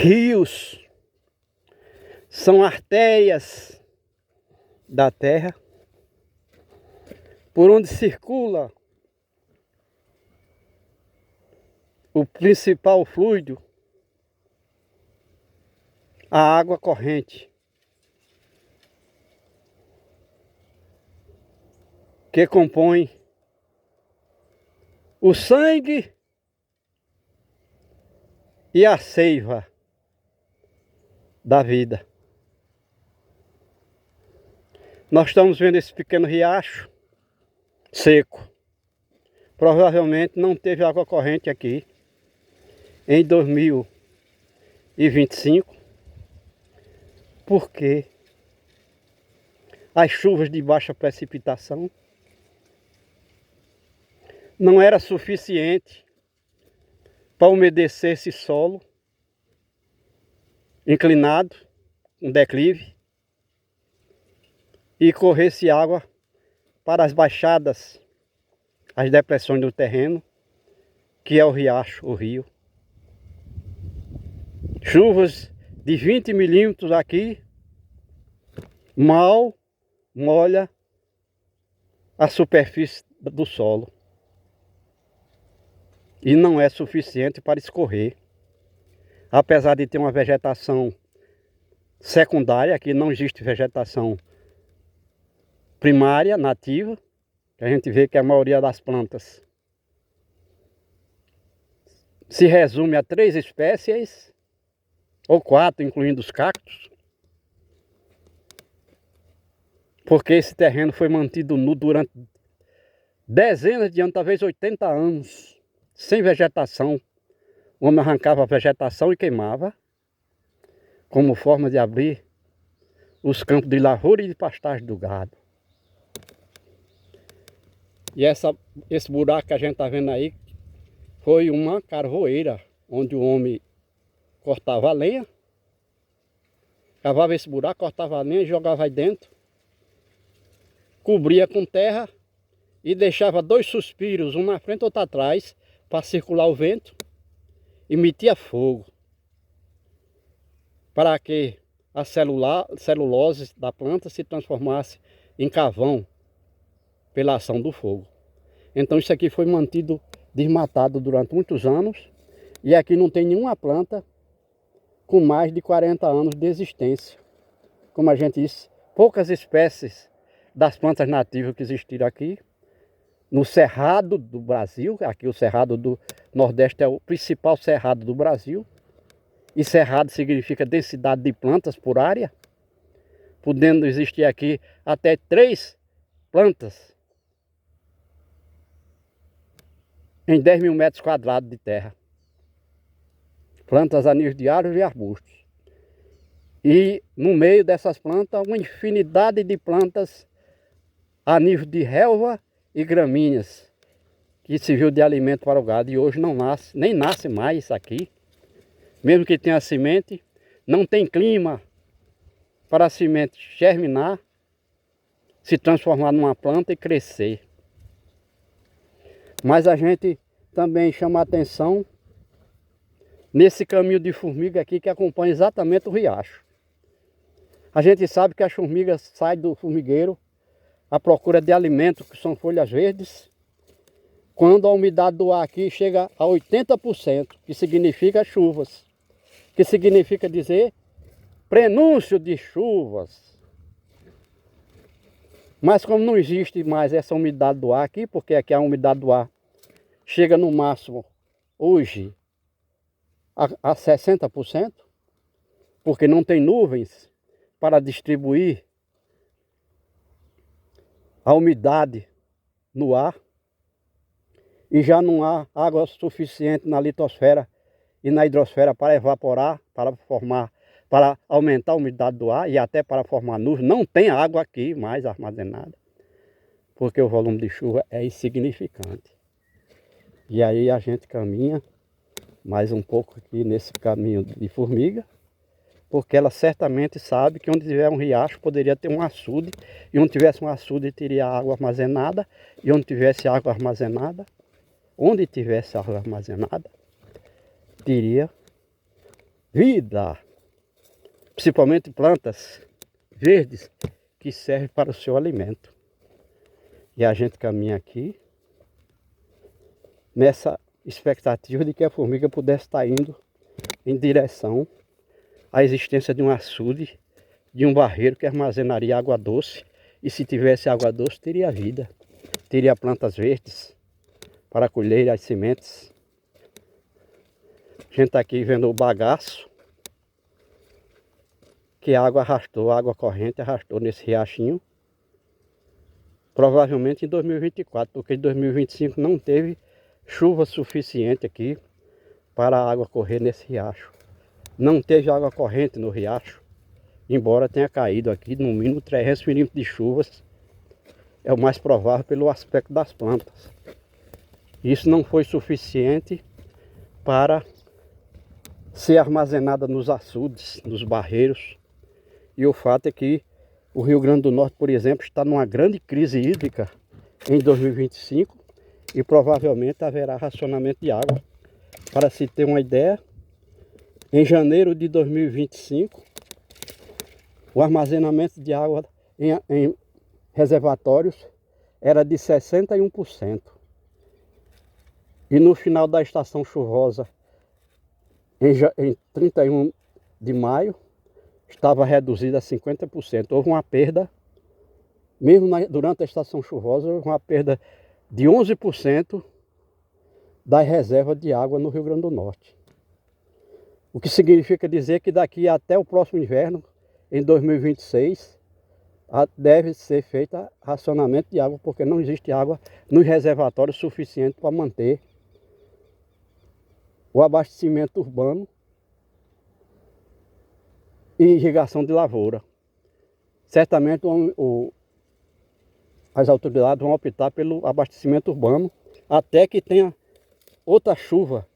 Rios são artérias da terra por onde circula o principal fluido, a água corrente, que compõe o sangue e a seiva da vida. Nós estamos vendo esse pequeno riacho seco. Provavelmente não teve água corrente aqui em 2025, porque as chuvas de baixa precipitação não era suficiente para umedecer esse solo inclinado, um declive, e corresse água para as baixadas, as depressões do terreno, que é o riacho, o rio. Chuvas de 20 milímetros aqui mal molha a superfície do solo e não é suficiente para escorrer. Apesar de ter uma vegetação secundária, aqui não existe vegetação primária, nativa, que a gente vê que a maioria das plantas se resume a 3 espécies, ou 4, incluindo os cactos, porque esse terreno foi mantido nu durante dezenas de anos, talvez 80 anos, sem vegetação. O homem arrancava a vegetação e queimava, como forma de abrir os campos de lavoura e de pastagem do gado. E esse buraco que a gente está vendo aí foi uma carvoeira, onde o homem cortava a lenha, cavava esse buraco, cortava a lenha, jogava aí dentro, cobria com terra e deixava 2 suspiros, um na frente e outro atrás, para circular o vento, e metia fogo, para que a celulose da planta se transformasse em carvão pela ação do fogo. Então isso aqui foi mantido desmatado durante muitos anos, e aqui não tem nenhuma planta com mais de 40 anos de existência. Como a gente disse, poucas espécies das plantas nativas que existiram aqui. No Cerrado do Brasil, aqui o Cerrado do Nordeste é o principal cerrado do Brasil. E cerrado significa densidade de plantas por área, podendo existir aqui até 3 plantas em 10 mil metros quadrados de terra. Plantas a nível de árvores e arbustos. E no meio dessas plantas, uma infinidade de plantas a nível de relva e gramíneas, que serviu de alimento para o gado. E hoje não nasce, nem nasce mais isso aqui. Mesmo que tenha semente, não tem clima para a semente germinar, se transformar numa planta e crescer. Mas a gente também chama a atenção nesse caminho de formiga aqui que acompanha exatamente o riacho. A gente sabe que as formigas saem do formigueiro à procura de alimento, que são folhas verdes, quando a umidade do ar aqui chega a 80%, que significa chuvas, que significa dizer prenúncio de chuvas. Mas como não existe mais essa umidade do ar aqui, porque aqui a umidade do ar chega no máximo hoje a 60%, porque não tem nuvens para distribuir a umidade no ar, e já não há água suficiente na litosfera e na hidrosfera para evaporar, para aumentar a umidade do ar e até para formar nuvem. Não tem água aqui mais armazenada, porque o volume de chuva é insignificante. E aí a gente caminha mais um pouco aqui nesse caminho de formiga, porque ela certamente sabe que onde tiver um riacho poderia ter um açude, e onde tivesse um açude teria água armazenada, e onde tivesse água armazenada, teria vida, principalmente plantas verdes que servem para o seu alimento. E a gente caminha aqui nessa expectativa de que a formiga pudesse estar indo em direção à existência de um açude, de um barreiro que armazenaria água doce. E se tivesse água doce, teria vida, teria plantas verdes para colher as sementes. A gente está aqui vendo o bagaço que a água arrastou, a água corrente arrastou nesse riachinho. Provavelmente em 2024, porque em 2025 não teve chuva suficiente aqui para a água correr nesse riacho. Não teve água corrente no riacho, embora tenha caído aqui no mínimo 300 milímetros de chuvas. É o mais provável pelo aspecto das plantas. Isso não foi suficiente para ser armazenada nos açudes, nos barreiros. E o fato é que o Rio Grande do Norte, por exemplo, está numa grande crise hídrica em 2025 e provavelmente haverá racionamento de água. Para se ter uma ideia, em janeiro de 2025, o armazenamento de água em reservatórios era de 61%. E no final da estação chuvosa, em 31 de maio, estava reduzida a 50%. Houve uma perda, mesmo durante a estação chuvosa, houve uma perda de 11% das reservas de água no Rio Grande do Norte. O que significa dizer que daqui até o próximo inverno, em 2026, deve ser feito racionamento de água, porque não existe água nos reservatórios suficiente para manter o abastecimento urbano e irrigação de lavoura. Certamente as autoridades vão optar pelo abastecimento urbano até que tenha outra chuva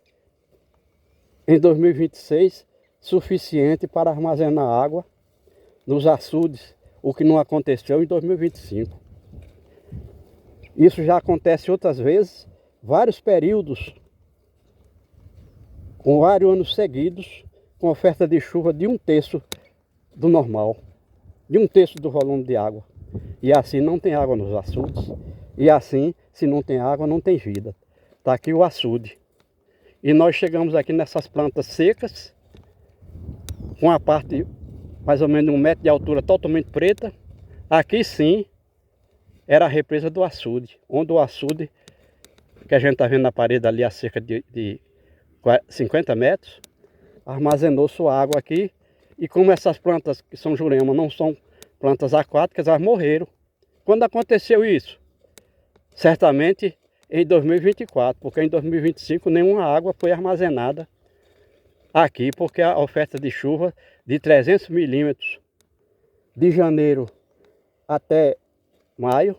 em 2026 suficiente para armazenar água nos açudes, o que não aconteceu em 2025. Isso já acontece outras vezes, vários períodos, com vários anos seguidos, com oferta de chuva de 1/3 do normal, de 1/3 do volume de água. E assim não tem água nos açudes. E assim, se não tem água, não tem vida. Está aqui o açude. E nós chegamos aqui nessas plantas secas, com a parte mais ou menos de 1 metro de altura totalmente preta. Aqui sim, era a represa do açude, onde o açude, que a gente está vendo na parede ali a cerca de 50 metros, armazenou sua água aqui. E como essas plantas que são jurema não são plantas aquáticas, elas morreram. Quando aconteceu isso? Certamente em 2024, porque em 2025 nenhuma água foi armazenada aqui, porque a oferta de chuva de 300 milímetros de janeiro até maio,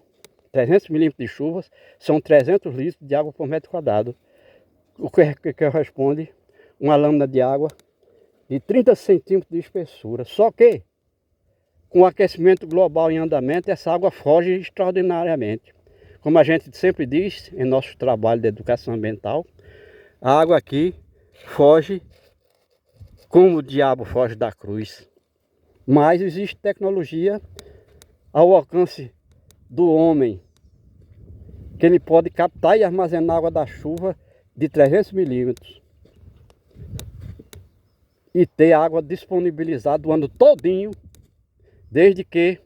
300 milímetros de chuvas, são 300 litros de água por metro quadrado, o que corresponde a uma lâmina de água de 30 centímetros de espessura. Só que, com o aquecimento global em andamento, essa água foge extraordinariamente. Como a gente sempre diz em nosso trabalho de educação ambiental, a água aqui foge como o diabo foge da cruz. Mas existe tecnologia ao alcance do homem, que ele pode captar e armazenar água da chuva de 300 milímetros e ter água disponibilizada o ano todinho, desde que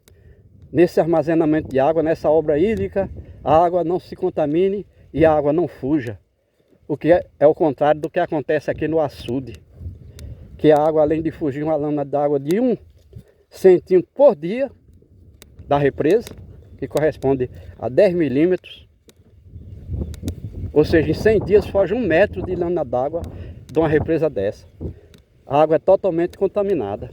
nesse armazenamento de água, nessa obra hídrica, a água não se contamine e a água não fuja. O que é o contrário do que acontece aqui no açude, que a água, além de fugir uma lâmina d'água de 1 centímetro por dia da represa, que corresponde a 10 milímetros, ou seja, em 100 dias foge 1 metro de lâmina d'água de uma represa dessa. A água é totalmente contaminada.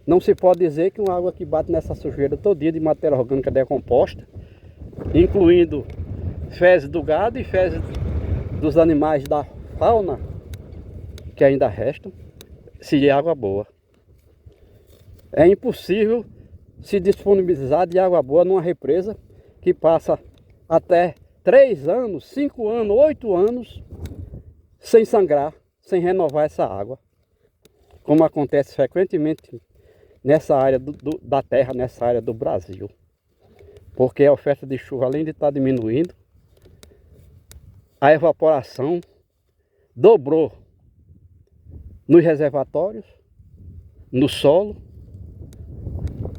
Não se pode dizer que uma água que bate nessa sujeira todo dia de matéria orgânica decomposta, incluindo fezes do gado e fezes dos animais da fauna que ainda restam, seria água boa. É impossível se disponibilizar de água boa numa represa que passa até 3 anos, 5 anos, 8 anos sem sangrar, sem renovar essa água. como acontece frequentemente nessa área da terra, nessa área do Brasil. Porque a oferta de chuva, além de estar diminuindo, a evaporação dobrou nos reservatórios, no solo.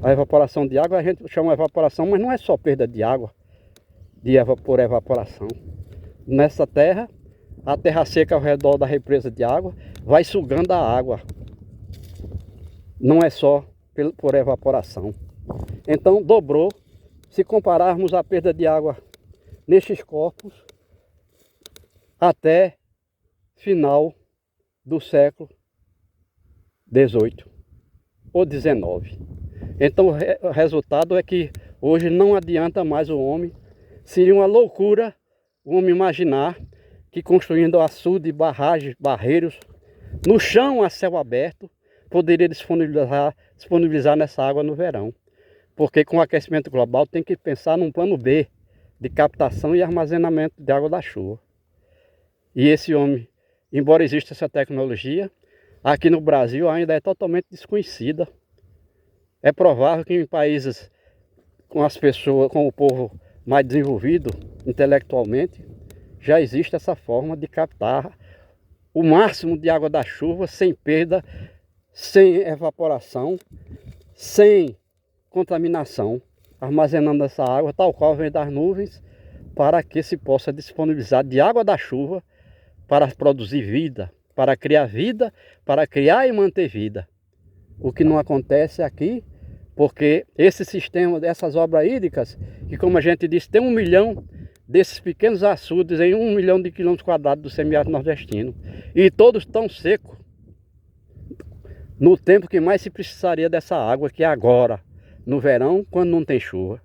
A evaporação de água, a gente chama de evaporação, mas não é só perda de água por evaporação. Nessa terra, a terra seca ao redor da represa de água vai sugando a água. Não é só por evaporação. Então dobrou, se compararmos a perda de água nestes corpos até final do século XVIII ou XIX. Então o resultado é que hoje não adianta mais o homem, seria uma loucura o homem imaginar que construindo açude, barragens, barreiros, no chão a céu aberto, poderia disponibilizar nessa água no verão. Porque com o aquecimento global tem que pensar num plano B de captação e armazenamento de água da chuva. E esse homem, embora exista essa tecnologia, aqui no Brasil ainda é totalmente desconhecida. É provável que em países com as pessoas, com o povo mais desenvolvido intelectualmente, já existe essa forma de captar o máximo de água da chuva sem perda, sem evaporação, sem contaminação, armazenando essa água tal qual vem das nuvens, para que se possa disponibilizar de água da chuva para produzir vida, para criar e manter vida. O que não acontece aqui, porque esse sistema dessas obras hídricas, que como a gente disse, tem 1 milhão desses pequenos açudes em 1 milhão de quilômetros quadrados do semiárido nordestino, e todos estão secos, no tempo que mais se precisaria dessa água, que é agora, no verão, quando não tem chuva.